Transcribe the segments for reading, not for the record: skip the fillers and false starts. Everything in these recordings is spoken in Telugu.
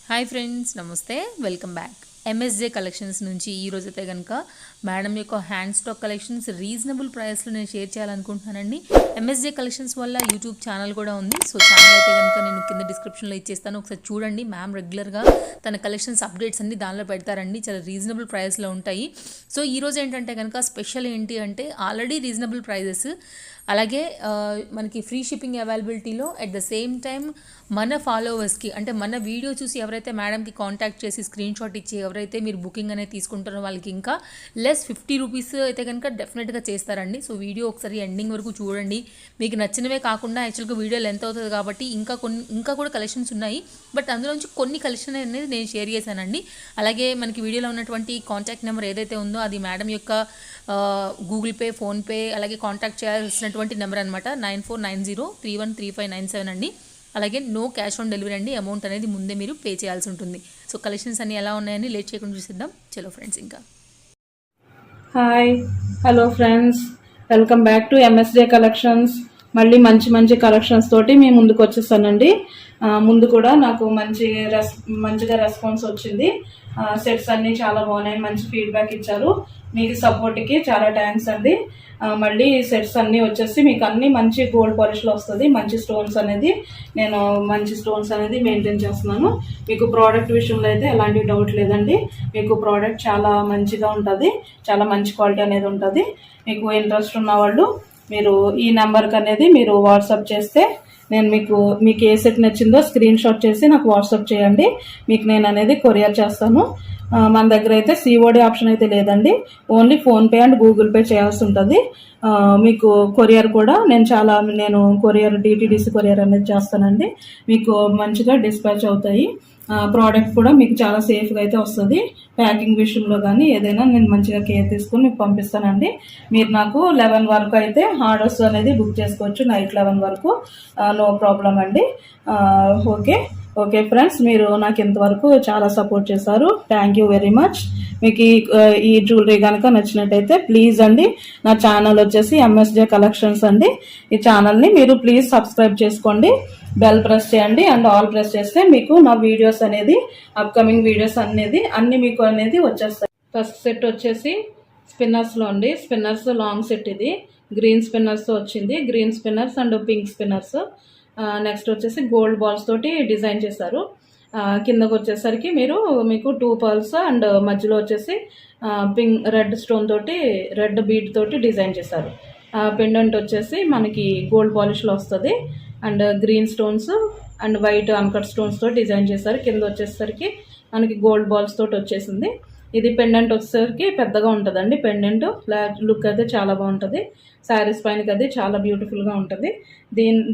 హాయ్ ఫ్రెండ్స్, నమస్తే, వెల్కమ్ బ్యాక్. ఎంఎస్జే కలెక్షన్స్ నుంచి ఈరోజు అయితే కనుక మేడం యొక్క హ్యాండ్ స్టాక్ కలెక్షన్స్ రీజనబుల్ ప్రైస్లో నేను షేర్ చేయాలనుకుంటున్నానండి. ఎంఎస్జే కలెక్షన్స్ వల్ల యూట్యూబ్ ఛానల్ కూడా ఉంది. సో ఛానల్ అయితే కనుక నేను కింద డిస్క్రిప్షన్లో ఇచ్చేస్తాను, ఒకసారి చూడండి. మ్యామ్ రెగ్యులర్గా తన కలెక్షన్స్ అప్డేట్స్ అన్ని దానిలో పెడతారండి, చాలా రీజనబుల్ ప్రైస్లో ఉంటాయి. సో ఈరోజు ఏంటంటే కనుక స్పెషల్ ఏంటి అంటే ఆల్రెడీ రీజనబుల్ ప్రైజెస్, అలాగే మనకి ఫ్రీ షిప్పింగ్ అవైలబిలిటీలో అట్ ద సేమ్ టైం మన ఫాలోవర్స్కి, అంటే మన వీడియో చూసి ఎవరైతే మేడంకి కాంటాక్ట్ చేసి స్క్రీన్ షాట్ ఇచ్చి ఎవరైతే మీరు బుకింగ్ అనేది తీసుకుంటారో వాళ్ళకి ఇంకా లెస్ 50 రూపీస్ అయితే కనుక డెఫినెట్గా చేస్తారండి. సో వీడియో ఒకసారి ఎండింగ్ వరకు చూడండి. మీకు నచ్చినవే కాకుండా యాక్చువల్గా వీడియో లెంత్ అవుతుంది కాబట్టి ఇంకా కూడా కలెక్షన్స్ ఉన్నాయి, బట్ అందులోంచి కొన్ని కలెక్షన్ అనేది నేను షేర్ చేశానండి. అలాగే మనకి వీడియోలో ఉన్నటువంటి కాంటాక్ట్ నెంబర్ ఏదైతే ఉందో అది మేడం యొక్క గూగుల్ పే, ఫోన్పే, అలాగే కాంటాక్ట్ చేయాల్సినటువంటి నెంబర్ అనమాట 9490313597 అండి. అలాగే నో క్యాష్ ఆన్ డెలివరీ అండి, అమౌంట్ అనేది ముందే మీరు పే చేయాల్సి ఉంటుంది. సో కలెక్షన్స్ అన్ని ఎలా ఉన్నాయని లేట్ చేయకుండా చూసిద్దాం. చలో ఫ్రెండ్స్, ఇంకా hi, hello friends, welcome back to MSJ collections. మళ్ళీ మంచి కలెక్షన్స్ తోటి మేము ముందుకు వచ్చేస్తానండి. ముందు కూడా నాకు మంచిగా రెస్పాన్స్ వచ్చింది. సెట్స్ అన్నీ చాలా బాగున్నాయి, మంచి ఫీడ్బ్యాక్ ఇచ్చారు. మీకు సపోర్ట్కి చాలా థ్యాంక్స్ అండి. మళ్ళీ సెట్స్ అన్నీ వచ్చేసి మీకు అన్నీ మంచి గోల్డ్ పాలిష్లో వస్తుంది. మంచి స్టోన్స్ అనేది మెయింటైన్ చేస్తున్నాను. మీకు ప్రోడక్ట్ విషయంలో అయితే ఎలాంటి డౌట్ లేదండి. మీకు ప్రోడక్ట్ చాలా మంచిగా ఉంటుంది, చాలా మంచి క్వాలిటీ అనేది ఉంటుంది. మీకు ఇంట్రెస్ట్ ఉన్న వాళ్ళు మీరు ఈ నెంబర్కి అనేది మీరు వాట్సాప్ చేస్తే నేను మీకు ఏ సెట్ నచ్చిందో స్క్రీన్ షాట్ చేసి నాకు వాట్సాప్ చేయండి. మీకు నేను అనేది కొరియర్ చేస్తాను. మన దగ్గర అయితే సిఓడి ఆప్షన్ అయితే లేదండి, only PhonePe and Google pay చేయాల్సి ఉంటుంది. మీకు కొరియర్ కూడా నేను కొరియర్ డిటిడిసి కొరియర్ అనేది చేస్తానండి. మీకు మంచిగా డిస్పాచ్ అవుతాయి. ప్రోడక్ట్ కూడా మీకు చాలా సేఫ్గా అయితే వస్తుంది. ప్యాకింగ్ విషయంలో కానీ ఏదైనా నేను మంచిగా కేర్ తీసుకుని మీకు పంపిస్తానండి. మీరు నాకు 11 వరకు అయితే ఆర్డర్స్ అనేది బుక్ చేసుకోవచ్చు, నైట్ 11 వరకు, నో ప్రాబ్లం అండి. ఓకే ఫ్రెండ్స్, మీరు నాకు ఇంతవరకు చాలా సపోర్ట్ చేశారు. Thank you very much. మీకు ఈ జ్యువెలరీ కనుక నచ్చినట్టయితే ప్లీజ్ అండి, నా ఛానల్ వచ్చేసి ఎంఎస్జే కలెక్షన్స్ అండి. ఈ ఛానల్ని మీరు ప్లీజ్ సబ్స్క్రైబ్ చేసుకోండి, బెల్ ప్రెస్ చేయండి అండ్ ఆల్ ప్రెస్ చేస్తే మీకు నా వీడియోస్ అనేది, అప్కమింగ్ వీడియోస్ అనేది అన్ని మీకు అనేది వచ్చేస్తాయి. ఫస్ట్ సెట్ వచ్చేసి స్పిన్నర్స్లో అండి. స్పిన్నర్స్ లాంగ్ సెట్, ఇది గ్రీన్ స్పిన్నర్స్ వచ్చింది, green spinners and pink spinners. Next వచ్చేసి గోల్డ్ బాల్స్ తోటి డిజైన్ చేశారు. కిందకు వచ్చేసరికి మీకు 2 పర్ల్స్ అండ్ మధ్యలో వచ్చేసి రెడ్ స్టోన్ తోటి, రెడ్ బీడ్ తోటి డిజైన్ చేశారు. పెండెంట్ వచ్చేసి మనకి గోల్డ్ పాలిష్లో వస్తుంది and green stones and white uncut stones తోటి డిజైన్ చేశారు. కింద వచ్చేసరికి మనకి గోల్డ్ బాల్స్ తోటి వచ్చేసింది. ఇది పెండెంట్ వచ్చేసరికి పెద్దగా ఉంటుందండి. పెండెంట్ లుక్ అయితే చాలా బాగుంటుంది. శారీస్ పైనకి అది చాలా బ్యూటిఫుల్గా ఉంటుంది.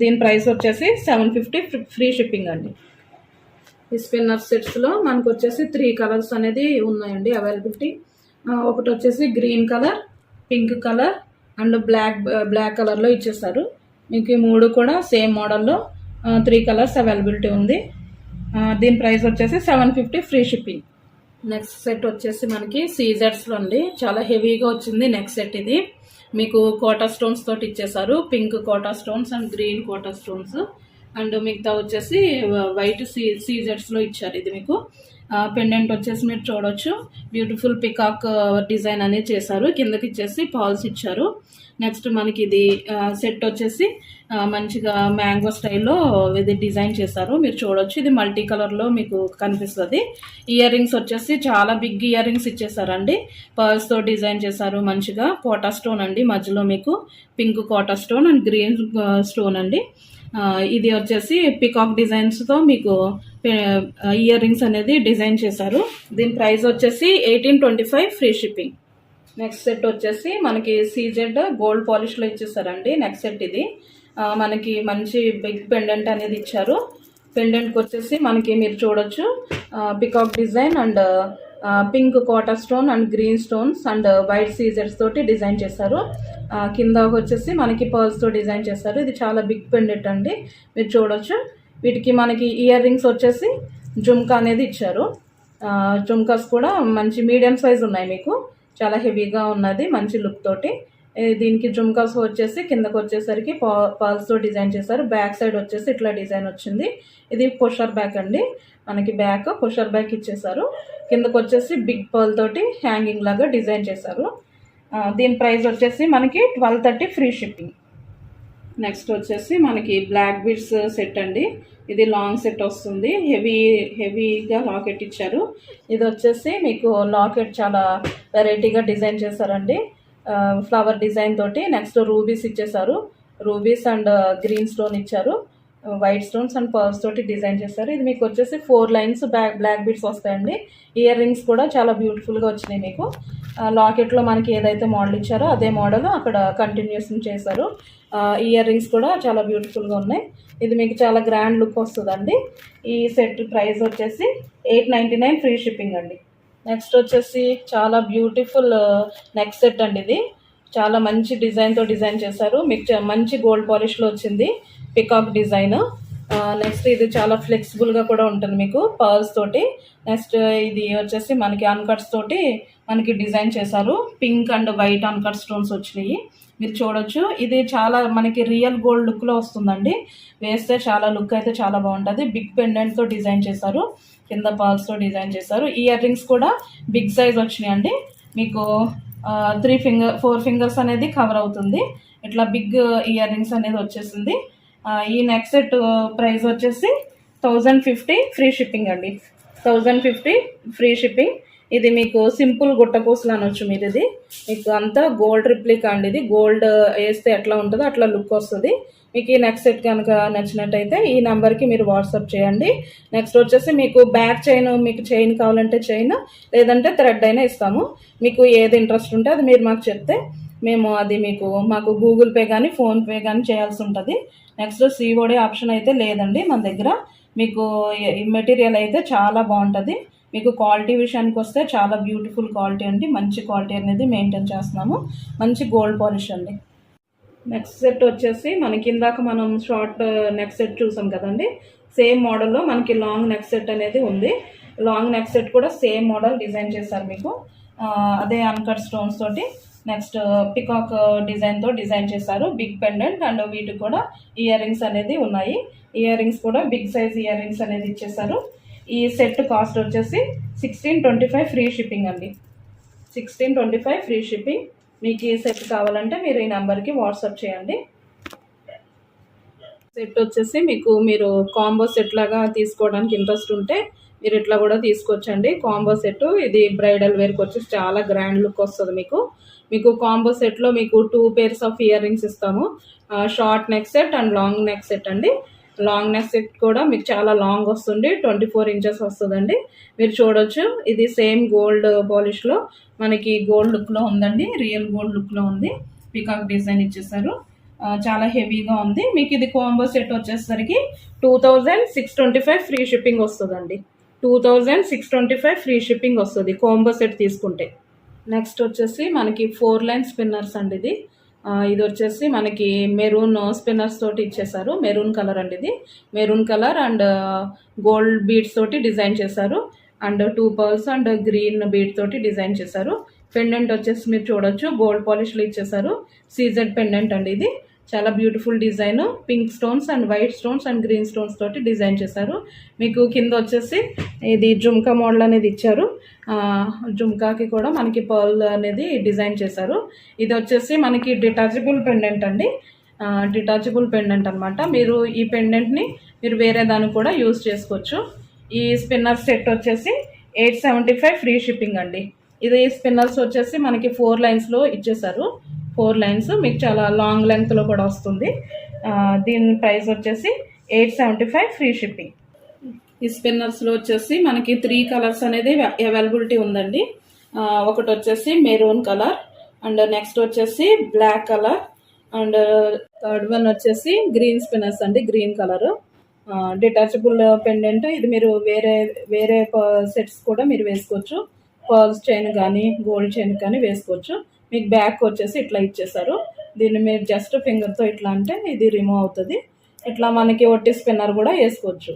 దీని ప్రైస్ వచ్చేసి 750 ఫ్రీ షిప్పింగ్ అండి. ఈ స్పిన్నర్ సెట్స్లో మనకు వచ్చేసి 3 కలర్స్ అనేది ఉన్నాయండి అవైలబిలిటీ. ఒకటి వచ్చేసి green colour, pink colour and black కలర్లో ఇచ్చేస్తారు. మీకు ఈ 3 కూడా సేమ్ మోడల్లో 3 కలర్స్ అవైలబిలిటీ ఉంది. దీని ప్రైస్ వచ్చేసి 750 ఫ్రీ షిప్పింగ్. నెక్స్ట్ సెట్ వచ్చేసి మనకి సీజర్స్లో అండి, చాలా హెవీగా వచ్చింది. నెక్స్ట్ సెట్ ఇది మీకు కోటా స్టోన్స్ తోటి ఇచ్చేసారు. Pink Kota stones and green Kota stones and మిగతా వచ్చేసి వైట్ సీజర్స్లో ఇచ్చారు. ఇది మీకు పెండెంట్ వచ్చేసి మీరు చూడొచ్చు, బ్యూటిఫుల్ పికాక్ డిజైన్ అనేది చేశారు. కిందకి ఇచ్చేసి పాల్స్ ఇచ్చారు. నెక్స్ట్ మనకి ఇది సెట్ వచ్చేసి మంచిగా మ్యాంగో స్టైల్లో ఇది డిజైన్ చేశారు, మీరు చూడొచ్చు. ఇది మల్టీ కలర్లో మీకు కనిపిస్తుంది. ఇయర్ రింగ్స్ వచ్చేసి చాలా బిగ్ ఇయర్ రింగ్స్ ఇచ్చేసారండి, పర్ల్స్తో డిజైన్ చేశారు. మంచిగా కోటా స్టోన్ అండి, మధ్యలో మీకు pink Kota stone and green stone అండి. ఇది వచ్చేసి పికాక్ డిజైన్స్తో మీకు ఇయర్ రింగ్స్ అనేది డిజైన్ చేశారు. దీని ప్రైస్ వచ్చేసి 1825 ఫ్రీ షిప్పింగ్. నెక్స్ట్ సెట్ వచ్చేసి మనకి సీజెడ్ గోల్డ్ పాలిష్లో ఇచ్చేసారండి. నెక్స్ట్ సెట్ ఇది మనకి మంచి బిగ్ పెండెంట్ అనేది ఇచ్చారు. పెండెంట్కి వచ్చేసి మనకి మీరు చూడొచ్చు peacock design and pink Kota stone and green stones and white సీజర్స్ తోటి డిజైన్ చేశారు. కింద వచ్చేసి మనకి పర్ల్స్తో డిజైన్ చేశారు. ఇది చాలా బిగ్ పెండెంట్ అండి, మీరు చూడొచ్చు. వీటికి మనకి ఇయర్ రింగ్స్ వచ్చేసి జుమ్కా అనేది ఇచ్చారు. జుమ్కాస్ కూడా మంచి మీడియం సైజ్ ఉన్నాయి, మీకు చాలా హెవీగా ఉన్నది, మంచి లుక్ తోటి. దీనికి జుమ్కాస్ వచ్చేసి కిందకు వచ్చేసరికి పర్ల్స్తో డిజైన్ చేశారు. బ్యాక్ సైడ్ వచ్చేసి ఇట్లా డిజైన్ వచ్చింది. ఇది పుషర్ బ్యాక్ అండి, మనకి బ్యాక్ పుషర్ బ్యాక్ ఇచ్చేసారు. కిందకు వచ్చేసి బిగ్ పర్ల్ తోటి హ్యాంగింగ్ లాగా డిజైన్ చేశారు. దీని ప్రైస్ వచ్చేసి మనకి 1230 ఫ్రీ షిప్పింగ్. నెక్స్ట్ వచ్చేసి మనకి బ్లాక్ బీడ్స్ సెట్ అండి. ఇది లాంగ్ సెట్ వస్తుంది, హెవీగా లాకెట్ ఇచ్చారు. ఇది వచ్చేసి మీకు లాకెట్ చాలా వెరైటీగా డిజైన్ చేశారండి, ఫ్లవర్ డిజైన్ తోటి. నెక్స్ట్ రూబీస్ ఇచ్చేసారు, రూబీస్ అండ్ గ్రీన్ స్టోన్ ఇచ్చారు, వైట్ స్టోన్స్ అండ్ పర్ల్స్ తోటి డిజైన్ చేశారు. ఇది మీకు వచ్చేసి 4 లైన్స్ బ్లాక్ బీడ్స్ వస్తాయండి. ఇయర్ రింగ్స్ కూడా చాలా బ్యూటిఫుల్గా వచ్చినాయి మీకు. లాకెట్లో మనకి ఏదైతే మోడల్ ఇచ్చారో అదే మోడల్ అక్కడ కంటిన్యూషన్ చేశారు. ఇయర్ రింగ్స్ కూడా చాలా బ్యూటిఫుల్గా ఉన్నాయి. ఇది మీకు చాలా గ్రాండ్ లుక్ వస్తుందండి. ఈ సెట్ ప్రైస్ వచ్చేసి 899 ఫ్రీ షిప్పింగ్ అండి. నెక్స్ట్ వచ్చేసి చాలా బ్యూటిఫుల్ నెక్ సెట్ అండి. ఇది చాలా మంచి డిజైన్తో డిజైన్ చేశారు. మీకు మంచి గోల్డ్ పాలిష్లో వచ్చింది, పికాక్ డిజైన్. నెక్స్ట్ ఇది చాలా ఫ్లెక్సిబుల్గా కూడా ఉంటుంది మీకు పర్ల్స్ తోటి. నెక్స్ట్ ఇది వచ్చేసి మనకి అన్కట్స్ తోటి మనకి డిజైన్ చేశారు. Pink and white uncut stones వచ్చినాయి, మీరు చూడొచ్చు. ఇది చాలా మనకి రియల్ గోల్డ్ లుక్లో వస్తుందండి, వేస్తే చాలా లుక్ అయితే చాలా బాగుంటుంది. బిగ్ పెండెంట్తో డిజైన్ చేశారు, కింద పర్ల్స్తో డిజైన్ చేశారు. ఇయర్ రింగ్స్ కూడా బిగ్ సైజ్ వచ్చినాయండి, మీకు 4 ఫింగర్స్ అనేది కవర్ అవుతుంది. ఇట్లా బిగ్ ఇయర్ రింగ్స్ అనేది వచ్చేసింది. ఈ నెక్ సెట్ ప్రైస్ వచ్చేసి 1050 ఫ్రీ షిప్పింగ్ అండి. 1050 ఫ్రీ షిప్పింగ్. ఇది మీకు సింపుల్ గుట్టపూసలు అనొచ్చు మీరు. ఇది మీకు అంతా గోల్డ్ రిప్లికా అండి. ఇది గోల్డ్ వేస్తే ఎట్లా ఉంటుందో అట్లా లుక్ వస్తుంది. మీకు ఈ నెక్ సెట్ కనుక నచ్చినట్టయితే ఈ నెంబర్కి మీరు వాట్సాప్ చేయండి. నెక్స్ట్ వచ్చేసి మీకు బ్యాక్ చైన్, మీకు చైన్ కావాలంటే చైన్, లేదంటే థ్రెడ్ అయినా ఇస్తాము. మీకు ఏది ఇంట్రెస్ట్ ఉంటే అది మీరు మాకు చెప్తే మేము అది మాకు గూగుల్ పే కానీ ఫోన్పే కానీ చేయాల్సి ఉంటుంది. నెక్స్ట్ COD ఆప్షన్ అయితే లేదండి మన దగ్గర. మీకు మెటీరియల్ అయితే చాలా బాగుంటుంది. మీకు క్వాలిటీ విషయానికి వస్తే చాలా బ్యూటిఫుల్ క్వాలిటీ అండి, మంచి క్వాలిటీ అనేది మెయింటైన్ చేస్తున్నాము. మంచి గోల్డ్ పాలిష్ అండి. నెక్స్ట్ సెట్ వచ్చేసి మనకి ఇందాక మనం షార్ట్ నెక్ సెట్ చూసాం కదండి, సేమ్ మోడల్లో మనకి లాంగ్ నెక్ సెట్ అనేది ఉంది. లాంగ్ నెక్ సెట్ కూడా సేమ్ మోడల్ డిజైన్ చేశారు మీకు, అదే అన్కట్ స్టోన్స్ తోటి. నెక్స్ట్ పికాక్ డిజైన్తో డిజైన్ చేశారు, బిగ్ పెండెంట్ అండ్ వీటికి కూడా ఇయర్ రింగ్స్ అనేది ఉన్నాయి. ఇయర్ రింగ్స్ కూడా బిగ్ సైజ్ ఇయర్ రింగ్స్ అనేది ఇచ్చేసారు. ఈ సెట్ కాస్ట్ వచ్చేసి 1625 ఫ్రీ షిప్పింగ్ అండి. 1625 ఫ్రీ షిప్పింగ్. మీకు ఈ సెట్ కావాలంటే మీరు ఈ నెంబర్కి వాట్సాప్ చేయండి. సెట్ వచ్చేసి మీరు కాంబో సెట్ లాగా తీసుకోవడానికి ఇంట్రెస్ట్ ఉంటే మీరు ఇట్లా కూడా తీసుకోవచ్చండి. కాంబో సెట్ ఇది బ్రైడల్ వేర్కి వచ్చేసి చాలా గ్రాండ్ లుక్ వస్తుంది మీకు కాంబో సెట్లో మీకు 2 పేర్స్ ఆఫ్ ఇయర్ రింగ్స్ ఇస్తాము. Short neck set and long neck set అండి. లాంగ్ నెక్ సెట్ కూడా మీకు చాలా లాంగ్ వస్తుంది, 24 ఇంచెస్ వస్తుందండి. మీరు చూడొచ్చు, ఇది సేమ్ గోల్డ్ పాలిష్లో మనకి గోల్డ్ లుక్లో ఉందండి, రియల్ గోల్డ్ లుక్లో ఉంది. పికాక్ డిజైన్ ఇచ్చేసారు, చాలా హెవీగా ఉంది. మీకు ఇది కాంబో సెట్ వచ్చేసరికి 2625 ఫ్రీ షిప్పింగ్ వస్తుందండి. 2625 ఫ్రీ షిప్పింగ్ వస్తుంది కాంబో సెట్ తీసుకుంటే. నెక్స్ట్ వచ్చేసి మనకి 4 లైన్ స్పిన్నర్స్ అండి. ఇది వచ్చేసి మనకి మెరూన్ స్పిన్నర్స్ తోటి ఇచ్చేసారు. మెరూన్ కలర్ అండి, ఇది maroon colour and gold beads తోటి డిజైన్ చేశారు. And 2 pearls and green bead తోటి డిజైన్ చేశారు. పెండెంట్ వచ్చేసి మీరు చూడొచ్చు, గోల్డ్ పాలిష్లో ఇచ్చేసారు. సీజెడ్ పెండెంట్ అండి, ఇది చాలా beautiful design. Pink stones and white stones and green stones తోటి డిజైన్ చేశారు. మీకు కింద వచ్చేసి ఇది జుమ్కా మోడల్ అనేది ఇచ్చారు. జుమ్కాకి కూడా మనకి పర్ల్ అనేది డిజైన్ చేశారు. ఇది వచ్చేసి మనకి డిటాచబుల్ పెండెంట్ అండి, డిటాచబుల్ పెండెంట్ అనమాట. మీరు ఈ పెండెంట్ని మీరు వేరే దానికి కూడా యూజ్ చేసుకోవచ్చు. ఈ స్పిన్నర్ సెట్ వచ్చేసి 875 ఫ్రీ షిప్పింగ్ అండి. ఇది స్పిన్నర్స్ వచ్చేసి మనకి 4 లైన్స్లో ఇచ్చేసారు. 4 లైన్స్ మీకు చాలా లాంగ్ లెంగ్త్లో కూడా వస్తుంది. దీని ప్రైస్ వచ్చేసి 875 ఫ్రీ షిప్పింగ్. ఈ స్పిన్నర్స్లో వచ్చేసి మనకి 3 కలర్స్ అనేది అవైలబిలిటీ ఉందండి. ఒకటి వచ్చేసి మెరూన్ కలర్ అండ్ నెక్స్ట్ వచ్చేసి black colour and third one వచ్చేసి గ్రీన్ స్పిన్నర్స్ అండి, గ్రీన్ కలర్. Detachable pendant. ఇది మీరు వేరే సెట్స్ కూడా మీరు వేసుకోవచ్చు. పర్ల్స్ చైన్ కానీ గోల్డ్ చైన్ కానీ వేసుకోవచ్చు. మీకు బ్యాక్ వచ్చేసి ఇట్లా ఇచ్చేసారు. దీన్ని మీరు జస్ట్ ఫింగర్తో ఇట్లా అంటే ఇది రిమూవ్ అవుతుంది. ఇట్లా మనకి ఒట్టి స్పిన్నర్ కూడా వేసుకోవచ్చు.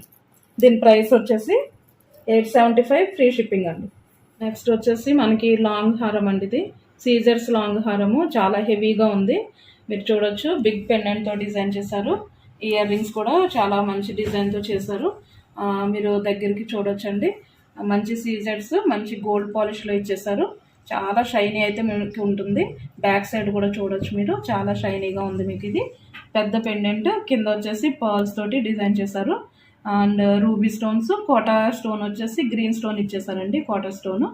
దీని ప్రైస్ వచ్చేసి 875 ఫ్రీ షిప్పింగ్ అండి. నెక్స్ట్ వచ్చేసి మనకి లాంగ్ హారం అండి, ఇది సీజర్స్ లాంగ్ హారము చాలా హెవీగా ఉంది. మీరు చూడొచ్చు బిగ్ పెండెంట్తో డిజైన్ చేశారు. ఇయర్ రింగ్స్ కూడా చాలా మంచి డిజైన్తో చేశారు. మీరు దగ్గరికి చూడొచ్చండి. మంచి సీజర్స్ మంచి గోల్డ్ పాలిష్లో ఇచ్చేసారు. చాలా షైనీ అయితే మీకు ఉంటుంది. బ్యాక్ సైడ్ కూడా చూడొచ్చు మీరు, చాలా షైనీగా ఉంది మీకు. ఇది పెద్ద పెండెంట్, కింద వచ్చేసి పర్ల్స్ తోటి డిజైన్ చేశారు. And ruby stones, Kota stone వచ్చేసి గ్రీన్ స్టోన్ ఇచ్చేసారండి. కోటా స్టోన్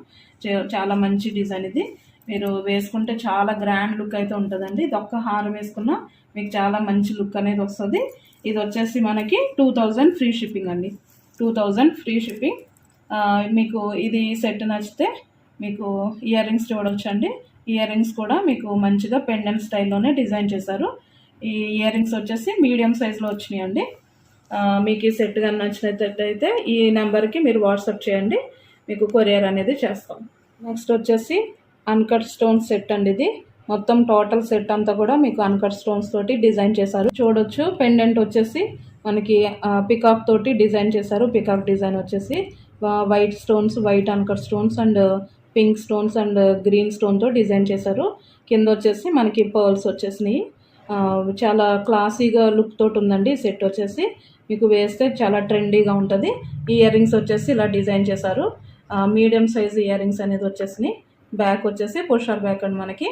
చాలా మంచి డిజైన్. ఇది మీరు వేసుకుంటే చాలా గ్రాండ్ లుక్ అయితే ఉంటుందండి. ఇది ఒక్క హారం వేసుకున్నా మీకు చాలా మంచి లుక్ అనేది వస్తుంది. ఇది వచ్చేసి మనకి 2000 ఫ్రీ షిప్పింగ్ అండి. 2000 ఫ్రీ షిప్పింగ్. మీకు ఇది సెట్ నచ్చితే మీకు ఇయర్ రింగ్స్ చూడవచ్చండి. ఇయర్ రింగ్స్ కూడా మీకు మంచిగా పెండెంట్ స్టైల్లోనే డిజైన్ చేశారు. ఈ ఇయర్ రింగ్స్ వచ్చేసి మీడియం సైజులో వచ్చినాయండి. మీకు ఈ సెట్ కానీ నచ్చినట్టయితే ఈ నెంబర్కి మీరు వాట్సాప్ చేయండి, మీకు కొరియర్ అనేది చేస్తాం. నెక్స్ట్ వచ్చేసి అన్కట్ స్టోన్స్ సెట్ అండి. ఇది మొత్తం టోటల్ సెట్ అంతా కూడా మీకు అన్కట్ స్టోన్స్ తోటి డిజైన్ చేశారు. చూడొచ్చు పెండెంట్ వచ్చేసి మనకి పికాక్ తోటి డిజైన్ చేశారు. పికాక్ డిజైన్ వచ్చేసి white stones, white uncut stones and pink stones and green స్టోన్తో డిజైన్ చేశారు. కింద వచ్చేసి మనకి పర్ల్స్ వచ్చేసినాయి. చాలా క్లాసీగా లుక్ తోటి ఉందండి సెట్ వచ్చేసి. మీకు వేస్తే చాలా ట్రెండీగా ఉంటుంది. ఇయర్ రింగ్స్ వచ్చేసి ఇలా డిజైన్ చేశారు. మీడియం సైజ్ ఇయర్ రింగ్స్ అనేది వచ్చేసినాయి. బ్యాక్ వచ్చేసి పుషర్ బ్యాక్ అండి మనకి.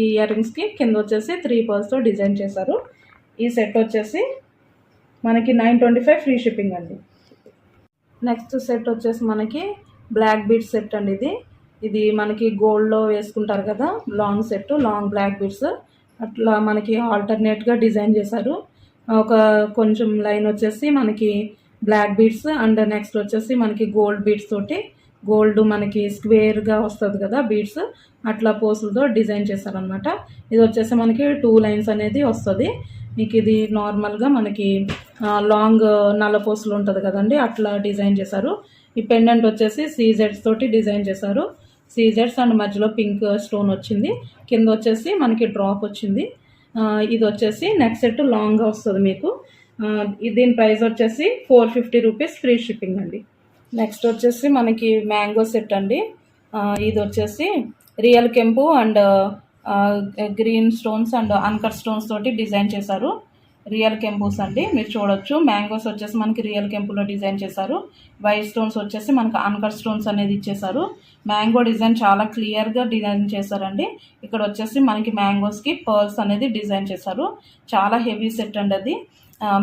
ఈ ఇయర్ రింగ్స్కి కింద వచ్చేసి 3 పర్ల్స్తో డిజైన్ చేశారు. ఈ సెట్ వచ్చేసి మనకి 925 ఫ్రీ షిప్పింగ్ అండి. నెక్స్ట్ సెట్ వచ్చేసి మనకి బ్లాక్ బీడ్స్ సెట్ అండి. ఇది మనకి గోల్డ్లో వేసుకుంటారు కదా, long set, long black beads అట్లా మనకి ఆల్టర్నేట్గా డిజైన్ చేశారు. ఒక కొంచెం లైన్ వచ్చేసి మనకి బ్లాక్ బీడ్స్ అండ్ నెక్స్ట్ వచ్చేసి మనకి గోల్డ్ బీడ్స్ తోటి, గోల్డ్ మనకి స్క్వేర్గా వస్తుంది కదా బీడ్స్, అట్లా పోసులతో డిజైన్ చేశారనమాట. ఇది వచ్చేసి మనకి 2 లైన్స్ అనేది వస్తుంది. మీకు ఇది నార్మల్గా మనకి లాంగ్ నల్ల పోసులు ఉంటుంది కదండి, అట్లా డిజైన్ చేశారు. ఈ పెండెంట్ వచ్చేసి సీజెడ్స్ తోటి డిజైన్ చేశారు. సీజెడ్స్ అండ్ మధ్యలో పింక్ స్టోన్ వచ్చింది. కింద వచ్చేసి మనకి డ్రాప్ వచ్చింది. ఇది వచ్చేసి నెక్స్ట్ సెట్ లాంగ్గా వస్తుంది మీకు. దీని ప్రైస్ వచ్చేసి 450 రూపీస్ ఫ్రీ షిప్పింగ్ అండి. నెక్స్ట్ వచ్చేసి మనకి మ్యాంగో సెట్ అండి. ఇది వచ్చేసి రియల్ కెంపు and green stones and uncut stones తోటి డిజైన్ చేశారు. రియల్ కెంపుస్ అండి, మీరు చూడొచ్చు. మ్యాంగోస్ వచ్చేసి మనకి రియల్ కెంపులో డిజైన్ చేశారు. వైట్ స్టోన్స్ వచ్చేసి మనకి అన్కట్ స్టోన్స్ అనేది ఇచ్చేసారు. మ్యాంగో డిజైన్ చాలా క్లియర్గా డిజైన్ చేశారండి. ఇక్కడ వచ్చేసి మనకి మ్యాంగోస్కి పర్ల్స్ అనేది డిజైన్ చేశారు. చాలా హెవీ సెట్ అండి అది.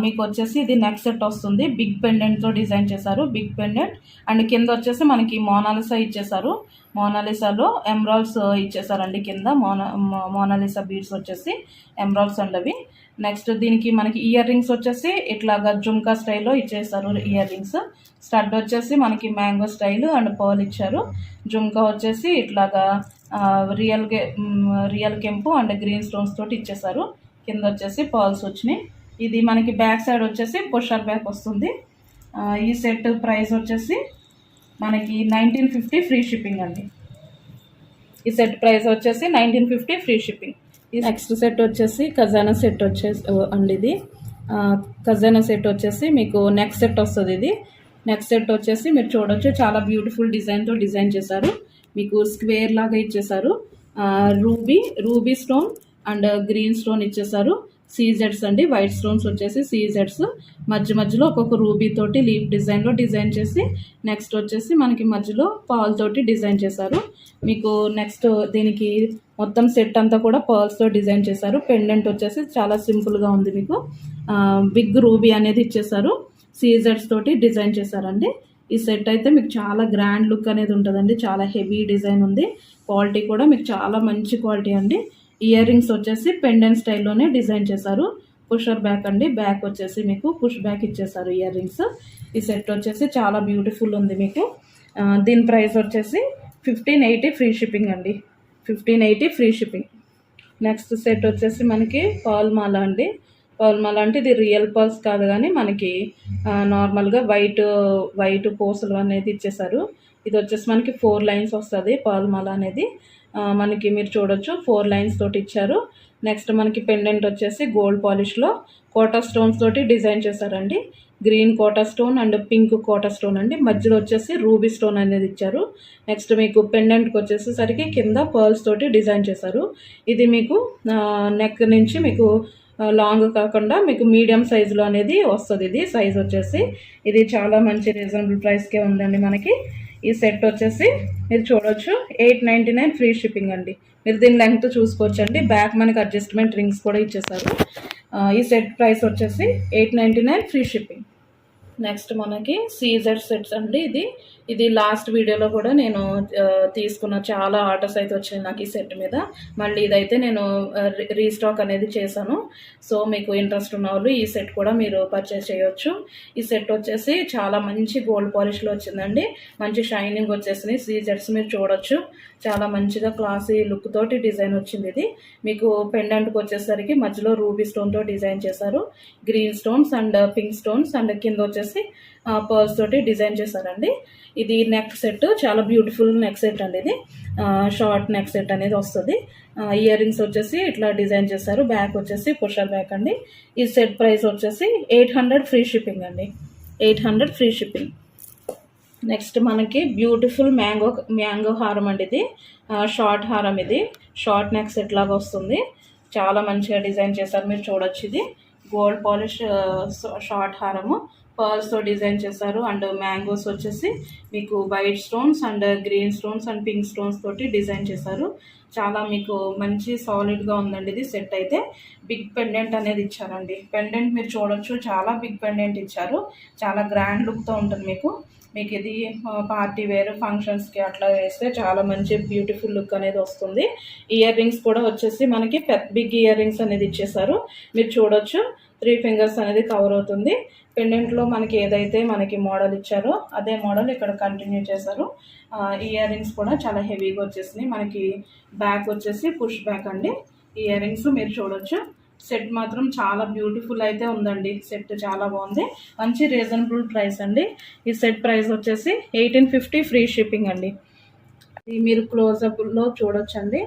మీకు వచ్చేసి ఇది నెక్స్ట్ సెట్ వస్తుంది. బిగ్ పెండెంట్తో డిజైన్ చేశారు. బిగ్ పెండెంట్ అండ్ కింద వచ్చేసి మనకి మోనాలిసా ఇచ్చేసారు. మోనాలిసాలో ఎమరాల్డ్స్ ఇచ్చేసారండి. కింద మోనాలిసా బీడ్స్ వచ్చేసి ఎమరాల్డ్స్ అండి అవి. నెక్స్ట్ దీనికి మనకి ఇయర్ రింగ్స్ వచ్చేసి ఇట్లాగా జుమ్కా స్టైల్లో ఇచ్చేసారు. ఇయర్ రింగ్స్ స్టడ్ వచ్చేసి మనకి మ్యాంగో స్టైల్ అండ్ పర్ల్ ఇచ్చారు. జుమ్కా వచ్చేసి ఇట్లాగా రియల్ కెంపు అండ్ గ్రీన్ స్టోన్స్ తోటి ఇచ్చేసారు. కింద వచ్చేసి పర్ల్స్ వచ్చినాయి. ఇది మనకి బ్యాక్ సైడ్ వచ్చేసి పుషర్ బ్యాక్ వస్తుంది. ఈ సెట్ ప్రైస్ వచ్చేసి మనకి 1950 ఫ్రీ షిప్పింగ్ అండి. ఈ సెట్ ప్రైస్ వచ్చేసి 1950 ఫ్రీ షిప్పింగ్. ఈ నెక్స్ట్ సెట్ వచ్చేసి ఖజానా సెట్ వచ్చేసి అండి. ఇది ఖజానా సెట్ వచ్చేసి మీకు నెక్స్ట్ సెట్ వస్తుంది. ఇది నెక్స్ట్ సెట్ వచ్చేసి మీరు చూడొచ్చు, చాలా బ్యూటిఫుల్ డిజైన్తో డిజైన్ చేశారు. మీకు స్క్వేర్ లాగా ఇచ్చేసారు. Ruby stone and green stone ఇచ్చేసారు. సీజెడ్స్ అండి, వైట్ స్టోన్స్ వచ్చేసి సీజెడ్స్. మధ్యలో ఒక్కొక్క రూబీ తోటి లీఫ్ డిజైన్లో డిజైన్ చేసి నెక్స్ట్ వచ్చేసి మనకి మధ్యలో పర్ల్ తోటి డిజైన్ చేశారు. మీకు నెక్స్ట్ దీనికి మొత్తం సెట్ అంతా కూడా పర్ల్స్తో డిజైన్ చేశారు. పెండెంట్ వచ్చేసి చాలా సింపుల్గా ఉంది. మీకు బిగ్ రూబీ అనేది ఇచ్చేసారు. సీజెడ్స్ తోటి డిజైన్ చేశారండి. ఈ సెట్ అయితే మీకు చాలా గ్రాండ్ లుక్ అనేది ఉంటుందండి. చాలా హెవీ డిజైన్ ఉంది. క్వాలిటీ కూడా మీకు చాలా మంచి క్వాలిటీ అండి. ఇయర్ రింగ్స్ వచ్చేసి పెండెంట్ స్టైల్లోనే డిజైన్ చేశారు. పుషర్ బ్యాక్ అండి, బ్యాక్ వచ్చేసి మీకు పుష్ బ్యాక్ ఇచ్చేసారు ఇయర్ రింగ్స్. ఈ సెట్ వచ్చేసి చాలా బ్యూటిఫుల్ ఉంది మీకు. దీని ప్రైస్ వచ్చేసి 1580 ఫ్రీ షిప్పింగ్ అండి. 1580 ఫ్రీ షిప్పింగ్. నెక్స్ట్ సెట్ వచ్చేసి మనకి పర్ల్ మాల అండి. పర్ల్ మాల అంటే ఇది రియల్ పర్ల్స్ కాదు కానీ మనకి నార్మల్గా వైట్ పూసలు అనేది ఇచ్చేసారు. ఇది వచ్చేసి మనకి 4 లైన్స్ వస్తుంది పర్ల్ మాల అనేది. మనకి మీరు చూడొచ్చు 4 లైన్స్ తోటి ఇచ్చారు. నెక్స్ట్ మనకి పెండెంట్ వచ్చేసి గోల్డ్ పాలిష్లో కోటా స్టోన్స్ తోటి డిజైన్ చేశారండి. Green Kota stone and pink Kota stone అండి. మధ్యలో వచ్చేసి రూబీ స్టోన్ అనేది ఇచ్చారు. నెక్స్ట్ మీకు పెండెంట్కి వచ్చేసరికి కింద పర్ల్స్ తోటి డిజైన్ చేశారు. ఇది మీకు నెక్ నుంచి మీకు లాంగ్ కాకుండా మీకు మీడియం సైజులో అనేది వస్తుంది. ఇది సైజ్ వచ్చేసి ఇది చాలా మంచి రీజనబుల్ ప్రైస్కే ఉందండి. మనకి ఈ సెట్ వచ్చేసి మీరు చూడొచ్చు 899 ఫ్రీ షిప్పింగ్ అండి. మీరు దీని లెంగ్త్ చూసుకోవచ్చు అండి. బ్యాక్ మనకి అడ్జస్ట్మెంట్ రింగ్స్ కూడా ఇచ్చేసారు. ఈ సెట్ ప్రైస్ వచ్చేసి 899 ఫ్రీ షిప్పింగ్. నెక్స్ట్ మనకి సీజర్ సెట్స్ అండి. ఇది లాస్ట్ వీడియోలో కూడా నేను తీసుకున్న చాలా ఆర్డర్స్ అయితే వచ్చినాయి నాకు ఈ సెట్ మీద. మళ్ళీ ఇదైతే నేను రీస్టాక్ అనేది చేశాను. సో మీకు ఇంట్రెస్ట్ ఉన్న వాళ్ళు ఈ సెట్ కూడా మీరు పర్చేస్ చేయొచ్చు. ఈ సెట్ వచ్చేసి చాలా మంచి గోల్డ్ పాలిష్లో వచ్చిందండి. మంచి షైనింగ్ వచ్చేసింది. సీజర్స్ మీరు చూడొచ్చు, చాలా మంచిగా క్లాసీ లుక్ తోటి డిజైన్ వచ్చింది. ఇది మీకు పెండెంట్కి వచ్చేసరికి మధ్యలో రూబీ స్టోన్తో డిజైన్ చేశారు. Green stones and pink stones and కింద వచ్చేసి పర్ల్స్ తోటి డిజైన్ చేశారండి. ఇది నెక్ సెట్, చాలా బ్యూటిఫుల్ నెక్ సెట్ అండి. ఇది షార్ట్ నెక్ సెట్ అనేది వస్తుంది. ఇయర్ రింగ్స్ వచ్చేసి ఇట్లా డిజైన్ చేశారు. బ్యాక్ వచ్చేసి పుషర్ బ్యాక్ అండి. ఈ సెట్ ప్రైస్ వచ్చేసి 800 ఫ్రీ షిప్పింగ్ అండి. 800 ఫ్రీ షిప్పింగ్. నెక్స్ట్ మనకి బ్యూటిఫుల్ మ్యాంగో హారం అండి. ఇది షార్ట్ హారం, ఇది షార్ట్ నెక్ సెట్ లాగా వస్తుంది. చాలా మంచిగా డిజైన్ చేశారు, మీరు చూడొచ్చు. ఇది గోల్డ్ పాలిష్ షార్ట్ హారము పర్ల్స్తో డిజైన్ చేశారు. అండ్ మ్యాంగోస్ వచ్చేసి మీకు white stones and green stones and pink stones తోటి డిజైన్ చేశారు. చాలా మీకు మంచి సాలిడ్గా ఉందండి. ఇది సెట్ అయితే బిగ్ పెండెంట్ అనేది ఇచ్చారండి. పెండెంట్ మీరు చూడొచ్చు, చాలా బిగ్ పెండెంట్ ఇచ్చారు. చాలా గ్రాండ్ లుక్తో ఉంటుంది మీకు ఇది పార్టీ వేర్ ఫంక్షన్స్కి అట్లా వేస్తే చాలా మంచి బ్యూటిఫుల్ లుక్ అనేది వస్తుంది. ఇయర్ రింగ్స్ కూడా వచ్చేసి మనకి బిగ్ ఇయర్ రింగ్స్ అనేది ఇచ్చేసారు. మీరు చూడొచ్చు 3 ఫింగర్స్ అనేది కవర్ అవుతుంది. పెండెంట్లో మనకి ఏదైతే మనకి మోడల్ ఇచ్చారో అదే మోడల్ ఇక్కడ కంటిన్యూ చేశారు. ఇయర్ రింగ్స్ కూడా చాలా హెవీగా వచ్చేసినాయి. మనకి బ్యాక్ వచ్చేసి పుష్ బ్యాక్ అండి. ఇయర్ రింగ్స్ మీరు చూడొచ్చు. సెట్ మాత్రం చాలా బ్యూటిఫుల్ అయితే ఉందండి. సెట్ చాలా బాగుంది, మంచి రీజనబుల్ ప్రైస్ అండి. ఈ సెట్ ప్రైస్ వచ్చేసి 1850 ఫ్రీ షిప్పింగ్ అండి. ఇది మీరు క్లోజప్లో చూడొచ్చండి.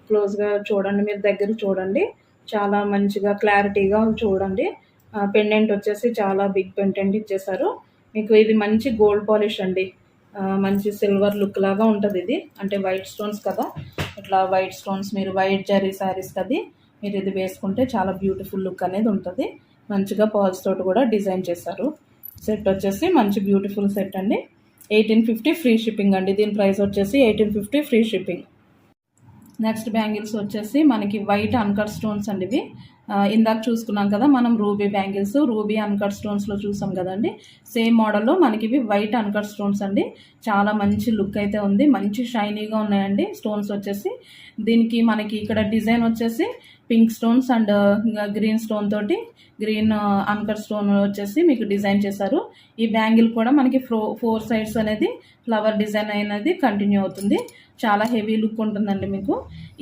క్లోజ్గా చూడండి, మీరు దగ్గర చూడండి, చాలా మంచిగా క్లారిటీగా చూడండి. పెండెంట్ వచ్చేసి చాలా బిగ్ పెండెంట్ ఇచ్చేసారు మీకు. ఇది మంచి గోల్డ్ పాలిష్ అండి. మంచి సిల్వర్ లుక్ లాగా ఉంటుంది. ఇది అంటే వైట్ స్టోన్స్ కదా, ఇట్లా వైట్ స్టోన్స్ మీరు వైట్ జరీ శారీస్ కదా మీరు ఇది వేసుకుంటే చాలా బ్యూటిఫుల్ లుక్ అనేది ఉంటుంది. మంచిగా పర్ల్స్ తోటి కూడా డిజైన్ చేశారు. సెట్ వచ్చేసి మంచి బ్యూటిఫుల్ సెట్ అండి. 1850 ఫ్రీ షిప్పింగ్ అండి. దీని ప్రైస్ వచ్చేసి 1850 ఫ్రీ షిప్పింగ్. నెక్స్ట్ బ్యాంగిల్స్ వచ్చేసి మనకి వైట్ అన్కట్ స్టోన్స్ అండి. ఇవి ఇందాక చూసుకున్నాం కదా మనం రూబీ బ్యాంగిల్స్, రూబీ అన్కట్ స్టోన్స్లో చూసాం కదండి. సేమ్ మోడల్లో మనకి ఇవి వైట్ అన్కట్ స్టోన్స్ అండి. చాలా మంచి లుక్ అయితే ఉంది, మంచి షైనీగా ఉన్నాయండి స్టోన్స్ వచ్చేసి. దీనికి మనకి ఇక్కడ డిజైన్ వచ్చేసి pink stones and green stone తోటి గ్రీన్ అన్కట్ స్టోన్ వచ్చేసి మీకు డిజైన్ చేశారు. ఈ బ్యాంగిల్ కూడా మనకి 4 సైడ్స్ అనేది ఫ్లవర్ డిజైన్ అనేది కంటిన్యూ అవుతుంది. చాలా హెవీ లుక్ ఉంటుందండి మీకు.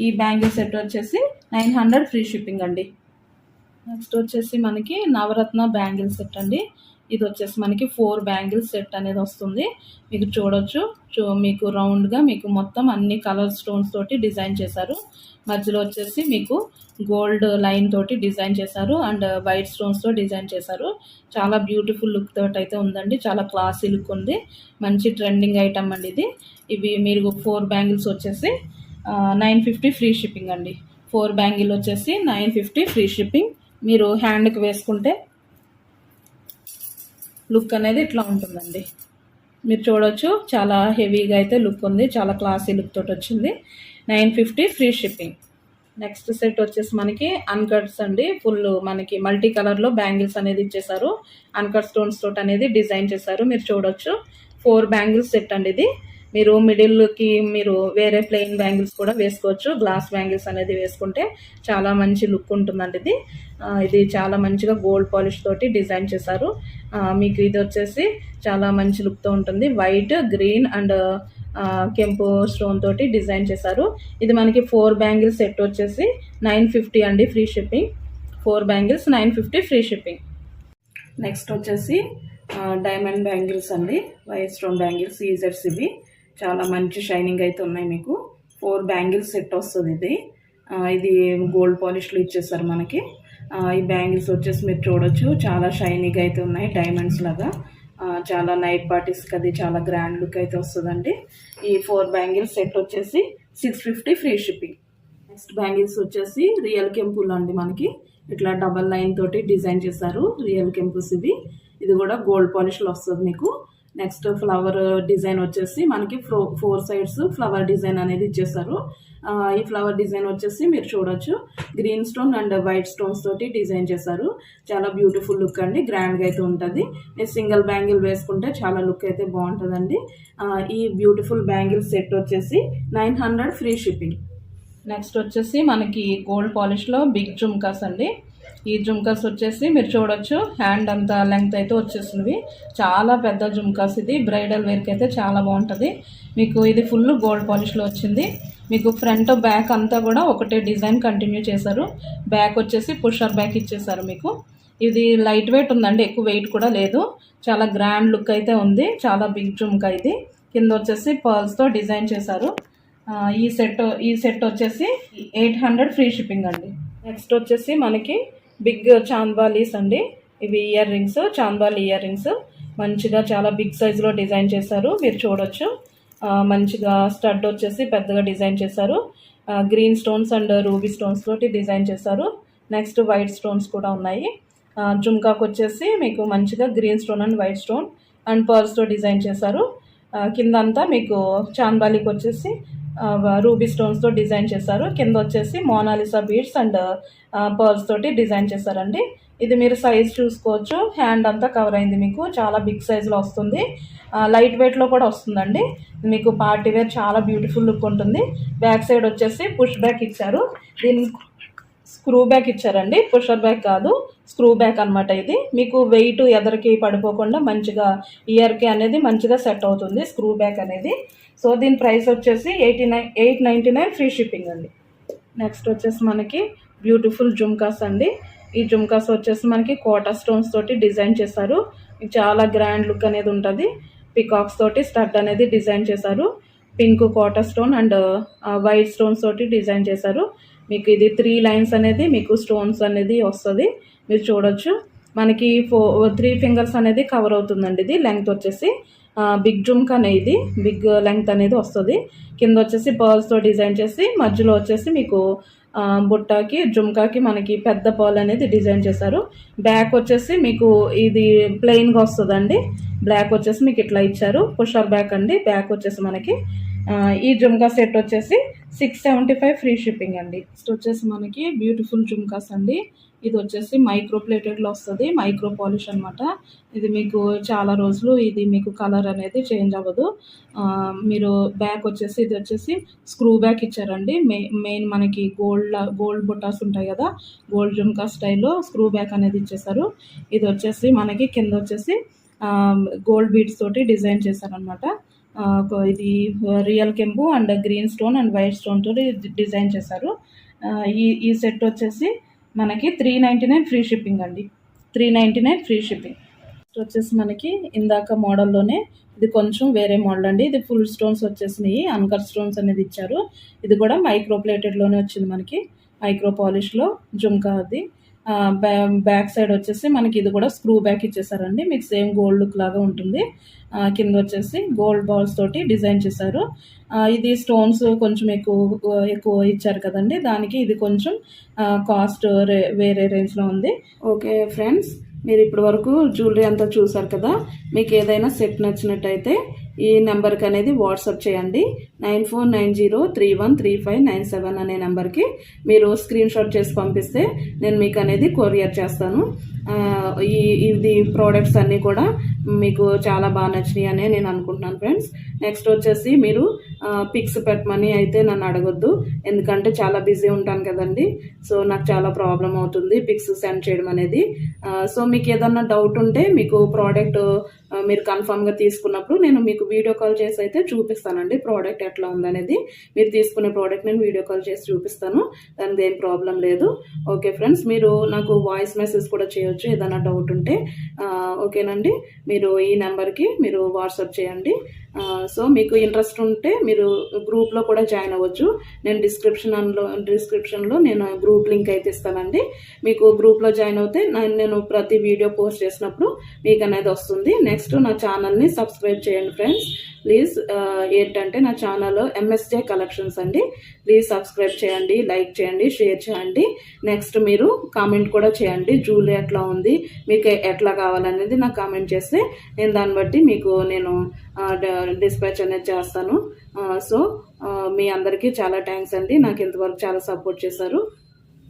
ఈ బ్యాంగిల్ సెట్ వచ్చేసి 900 ఫ్రీ షిప్పింగ్ అండి. నెక్స్ట్ వచ్చేసి మనకి నవరత్న బ్యాంగిల్ సెట్ అండి. ఇది వచ్చేసి మనకి 4 బ్యాంగిల్స్ సెట్ అనేది వస్తుంది. మీకు చూడొచ్చు, మీకు రౌండ్గా మీకు మొత్తం అన్ని కలర్ స్టోన్స్ తోటి డిజైన్ చేశారు. మధ్యలో వచ్చేసి మీకు గోల్డ్ లైన్ తోటి డిజైన్ చేశారు అండ్ వైట్ స్టోన్స్తో డిజైన్ చేశారు. చాలా బ్యూటిఫుల్ లుక్ తోటి అయితే ఉందండి. చాలా క్లాసీ లుక్ ఉంది, మంచి ట్రెండింగ్ ఐటమ్ అండి ఇది. ఇవి మీరు 4 బ్యాంగిల్స్ వచ్చేసి 950 ఫ్రీ షిప్పింగ్ అండి. 4 బ్యాంగిల్ వచ్చేసి 950 ఫ్రీ షిప్పింగ్. మీరు హ్యాండ్కి వేసుకుంటే లుక్ అనేది ఇట్లా ఉంటుందండి. మీరు చూడొచ్చు, చాలా హెవీగా అయితే లుక్ ఉంది, చాలా క్లాసీ లుక్ తోటి వచ్చింది. 950 ఫ్రీ షిప్పింగ్. నెక్స్ట్ సెట్ వచ్చేసి మనకి అన్కట్స్ అండి. ఫుల్ మనకి మల్టీ కలర్లో బ్యాంగిల్స్ అనేది ఇచ్చేసారు. అన్కట్ స్టోన్స్ తోటి అనేది డిజైన్ చేశారు. మీరు చూడొచ్చు 4 బ్యాంగిల్స్ సెట్ అండి ఇది. మీరు మిడిల్కి మీరు వేరే ప్లెయిన్ బ్యాంగిల్స్ కూడా వేసుకోవచ్చు. గ్లాస్ బ్యాంగిల్స్ అనేది వేసుకుంటే చాలా మంచి లుక్ ఉంటుందండి ఇది. ఇది చాలా మంచిగా గోల్డ్ పాలిష్ తోటి డిజైన్ చేశారు. మీకు ఇది వచ్చేసి చాలా మంచి లుక్తో ఉంటుంది. వైట్, గ్రీన్ అండ్ కెంపు స్టోన్ తోటి డిజైన్ చేశారు. ఇది మనకి 4 బ్యాంగిల్ సెట్ వచ్చేసి 950 అండి free shipping. 4 bangles 950 free shipping. Next వచ్చేసి డైమండ్ బ్యాంగిల్స్ అండి, వైట్ స్టోన్ బ్యాంగిల్స్ ఈజెట్స్. ఇవి చాలా మంచి షైనింగ్ అయితే ఉన్నాయి. మీకు 4 బ్యాంగిల్స్ సెట్ వస్తుంది. ఇది గోల్డ్ పాలిష్లో ఇచ్చేస్తారు మనకి. ఈ బ్యాంగిల్స్ వచ్చేసి మీరు చూడొచ్చు, చాలా షైనింగ్ అయితే ఉన్నాయి, డైమండ్స్ లాగా. చాలా నైట్ పార్టీస్కి అది చాలా గ్రాండ్ లుక్ అయితే వస్తుందండి. ఈ 4 బ్యాంగిల్స్ సెట్ వచ్చేసి 650 ఫ్రీ షిప్పింగ్. నెక్స్ట్ బ్యాంగిల్స్ వచ్చేసి రియల్ కెంపుల్ అండి. మనకి ఇట్లా డబల్ లైన్ తోటి డిజైన్ చేశారు రియల్ కెంపుల్స్. ఇది కూడా గోల్డ్ పాలిష్లో వస్తుంది మీకు. నెక్స్ట్ ఫ్లవర్ డిజైన్ వచ్చేసి మనకి 4 సైడ్స్ ఫ్లవర్ డిజైన్ అనేది ఇచ్చేస్తారు. ఈ ఫ్లవర్ డిజైన్ వచ్చేసి మీరు చూడొచ్చు, green stone and white stones తోటి డిజైన్ చేశారు. చాలా బ్యూటిఫుల్ లుక్ అండి, గ్రాండ్గా అయితే ఉంటుంది. మీరు సింగిల్ బ్యాంగిల్ వేసుకుంటే చాలా లుక్ అయితే బాగుంటుందండి. ఈ బ్యూటిఫుల్ బ్యాంగిల్ సెట్ వచ్చేసి 900 ఫ్రీ షిప్పింగ్. నెక్స్ట్ వచ్చేసి మనకి గోల్డ్ పాలిష్లో బిగ్ జుమ్కాస్ అండి. ఈ జుమ్కాస్ వచ్చేసి మీరు చూడొచ్చు, హ్యాండ్ అంత లెంగ్త్ అయితే వచ్చేసినవి. చాలా పెద్ద జుమ్కాస్. ఇది బ్రైడల్ వేర్కి అయితే చాలా బాగుంటుంది. మీకు ఇది ఫుల్ గోల్డ్ పాలిష్లో వచ్చింది. మీకు ఫ్రంట్ బ్యాక్ అంతా కూడా ఒకటే డిజైన్ కంటిన్యూ చేశారు. బ్యాక్ వచ్చేసి పుషర్ బ్యాక్ ఇచ్చేసారు మీకు. ఇది లైట్ వెయిట్ ఉందండి, ఎక్కువ వెయిట్ కూడా లేదు. చాలా గ్రాండ్ లుక్ అయితే ఉంది. చాలా బిగ్ జుమ్కా ఇది. కింద వచ్చేసి పర్ల్స్తో డిజైన్ చేశారు. ఈ సెట్ వచ్చేసి 800 ఫ్రీ షిప్పింగ్ అండి. నెక్స్ట్ వచ్చేసి మనకి బిగ్ చాంద్బాలీస్ అండి. ఇవి ear rings, chandbali ear rings. మంచిగా చాలా బిగ్ సైజులో డిజైన్ చేశారు. మీరు చూడొచ్చు, మంచిగా స్టడ్ వచ్చేసి పెద్దగా డిజైన్ చేశారు. Green stones and ruby stones తోటి డిజైన్ చేశారు. నెక్స్ట్ వైట్ స్టోన్స్ కూడా ఉన్నాయి. జుమ్కాకు వచ్చేసి మీకు మంచిగా green stone and white stone and పర్ల్స్తో డిజైన్ చేశారు. కిందంతా మీకు చాంద్బాలికి వచ్చేసి రూబీ స్టోన్స్తో డిజైన్ చేశారు. కింద వచ్చేసి మోనాలిసా బీడ్స్ అండ్ పర్ల్స్ తోటి డిజైన్ చేశారండి. ఇది మీరు సైజ్ చూసుకోవచ్చు, హ్యాండ్ అంతా కవర్ అయింది. మీకు చాలా బిగ్ సైజులో వస్తుంది. లైట్ వెయిట్లో కూడా వస్తుందండి. మీకు పార్టీ వేర్ చాలా బ్యూటిఫుల్ లుక్ ఉంటుంది. బ్యాక్ సైడ్ వచ్చేసి పుష్ బ్యాక్ ఇచ్చారు. దీని స్క్రూ బ్యాక్ ఇచ్చారండి, పుషర్ బ్యాక్ కాదు, స్క్రూ బ్యాక్ అనమాట. ఇది మీకు వెయిట్ ఎదరికి పడిపోకుండా మంచిగా ఇయర్కి అనేది మంచిగా సెట్ అవుతుంది స్క్రూ బ్యాక్ అనేది. సో దీని ప్రైస్ వచ్చేసి 899 ఫ్రీ షిప్పింగ్ అండి. నెక్స్ట్ వచ్చేసి మనకి బ్యూటిఫుల్ జుమ్కాస్ అండి. ఈ జుమ్కాస్ వచ్చేసి మనకి కోటా స్టోన్స్ తోటి డిజైన్ చేశారు. చాలా గ్రాండ్ లుక్ అనేది ఉంటుంది. పికాక్స్ తోటి స్టడ్ అనేది డిజైన్ చేశారు. Pink Kota stone and white stones తోటి డిజైన్ చేశారు. మీకు ఇది 3 లైన్స్ అనేది మీకు స్టోన్స్ అనేది వస్తుంది. మీరు చూడొచ్చు, మనకి 3 ఫింగర్స్ అనేది కవర్ అవుతుందండి. ఇది లెంగ్త్ వచ్చేసి బిగ్ జుమ్కానే, ఇది బిగ్ లెంగ్త్ అనేది వస్తుంది. కింద వచ్చేసి పర్ల్స్తో డిజైన్ చేసి మధ్యలో వచ్చేసి మీకు బుట్టాకి జుమ్కాకి మనకి పెద్ద పర్ల్ అనేది డిజైన్ చేశారు. బ్యాక్ వచ్చేసి మీకు ఇది ప్లెయిన్గా వస్తుందండి. బ్లాక్ వచ్చేసి మీకు ఇట్లా ఇచ్చారు, పుషర్ బ్యాక్ అండి. బ్యాక్ వచ్చేసి మనకి ఈ జుమ్కా సెట్ వచ్చేసి 675 ఫ్రీ షిప్పింగ్ అండి. నెక్స్ట్ వచ్చేసి మనకి బ్యూటిఫుల్ జుమ్కాస్ అండి. ఇది వచ్చేసి మైక్రో ప్లేటెడ్లో వస్తుంది, మైక్రో పాలిష్ అనమాట. ఇది మీకు చాలా రోజులు ఇది మీకు కలర్ అనేది చేంజ్ అవ్వదు. మీరు బ్యాక్ వచ్చేసి ఇది వచ్చేసి స్క్రూ బ్యాక్ ఇచ్చారండి. మెయిన్ మనకి గోల్డ్ బుట్టాస్ ఉంటాయి కదా, గోల్డ్ జుమ్కా స్టైల్లో స్క్రూ బ్యాక్ అనేది ఇచ్చేసారు. ఇది వచ్చేసి మనకి కింద వచ్చేసి గోల్డ్ బీడ్స్ తోటి డిజైన్ చేశారనమాట. ఇది రియల్ కెంపు and green stone and white stone తోటి డిజైన్ చేశారు. ఈ సెట్ వచ్చేసి మనకి 399 ఫ్రీ షిప్పింగ్ అండి. 399 ఫ్రీ షిప్పింగ్. నెక్స్ట్ వచ్చేసి మనకి ఇందాక మోడల్లోనే ఇది కొంచెం వేరే మోడల్ అండి. ఇది ఫుల్ స్టోన్స్ వచ్చేసినాయి, అన్కర్ స్టోన్స్ అనేది ఇచ్చారు. ఇది కూడా మైక్రో ప్లేటెడ్లోనే వచ్చింది మనకి, మైక్రో పాలిష్లో జుమ్కా. అది బ్యాక్ సైడ్ వచ్చేసి మనకి ఇది కూడా స్క్రూ బ్యాక్ ఇచ్చేసారండి. మీకు సేమ్ గోల్డ్ లుక్ లాగా ఉంటుంది. కింద వచ్చేసి గోల్డ్ బాల్స్ తోటి డిజైన్ చేశారు. ఇది స్టోన్స్ కొంచెం ఎక్కువ ఇచ్చారు కదండి, దానికి ఇది కొంచెం కాస్ట్ వేరే రేంజ్లో ఉంది. ఓకే ఫ్రెండ్స్, మీరు ఇప్పటి వరకు జ్యువెలరీ అంతా చూసారు కదా. మీకు ఏదైనా సెట్ నచ్చినట్టయితే ఈ నెంబర్కి అనేది వాట్సాప్ చేయండి. 9490313597 అనే నెంబర్కి మీరు స్క్రీన్ షాట్ చేసి పంపిస్తే నేను మీకు అనేది కొరియర్ చేస్తాను. ఇది ప్రోడక్ట్స్ అన్నీ కూడా మీకు చాలా బాగా నచ్చినాయి అనే నేను అనుకుంటున్నాను ఫ్రెండ్స్. నెక్స్ట్ వచ్చేసి మీరు పిక్స్ పెట్టమని అయితే నన్ను అడగొద్దు, ఎందుకంటే చాలా బిజీ ఉంటాను కదండి. సో నాకు చాలా ప్రాబ్లం అవుతుంది పిక్స్ సెండ్ చేయడం అనేది. సో మీకు ఏదన్నా డౌట్ ఉంటే మీకు ప్రోడక్ట్ మీరు కన్ఫామ్గా తీసుకున్నప్పుడు నేను మీకు వీడియో కాల్ చేసి అయితే చూపిస్తానండి ప్రోడక్ట్ ఎట్లా ఉందనేది. మీరు తీసుకునే ప్రోడక్ట్ నేను వీడియో కాల్ చేసి చూపిస్తాను, దానికి ఏం ప్రాబ్లం లేదు. ఓకే ఫ్రెండ్స్, మీరు నాకు వాయిస్ మెసేజ్ కూడా చేయొచ్చు ఏదైనా డౌట్ ఉంటే. ఓకేనండి, మీరు ఈ నెంబర్కి మీరు వాట్సాప్ చేయండి. సో మీకు ఇంట్రెస్ట్ ఉంటే మీరు గ్రూప్లో కూడా జాయిన్ అవ్వచ్చు. నేను డిస్క్రిప్షన్లో నేను గ్రూప్ లింక్ అయితే ఇస్తానండి. మీకు గ్రూప్లో జాయిన్ అవుతే నేను ప్రతి వీడియో పోస్ట్ చేసినప్పుడు మీకు అనేది వస్తుంది. నెక్స్ట్ నా ఛానల్ని సబ్స్క్రైబ్ చేయండి ఫ్రెండ్స్ ప్లీజ్. ఏంటంటే నా ఛానల్ ఎంఎస్జే కలెక్షన్స్ అండి. ప్లీజ్ సబ్స్క్రైబ్ చేయండి, లైక్ చేయండి, షేర్ చేయండి. నెక్స్ట్ మీరు కామెంట్ కూడా చేయండి, జ్యువెలరీ ఎట్లా ఉంది, మీకు ఎట్లా కావాలనేది నాకు కామెంట్ చేస్తే నేను దాన్ని బట్టి మీకు నేను డిస్పాచ్ అనేది చేస్తాను. సో మీ అందరికీ చాలా థ్యాంక్స్ అండి, నాకు ఇంతవరకు చాలా సపోర్ట్ చేశారు.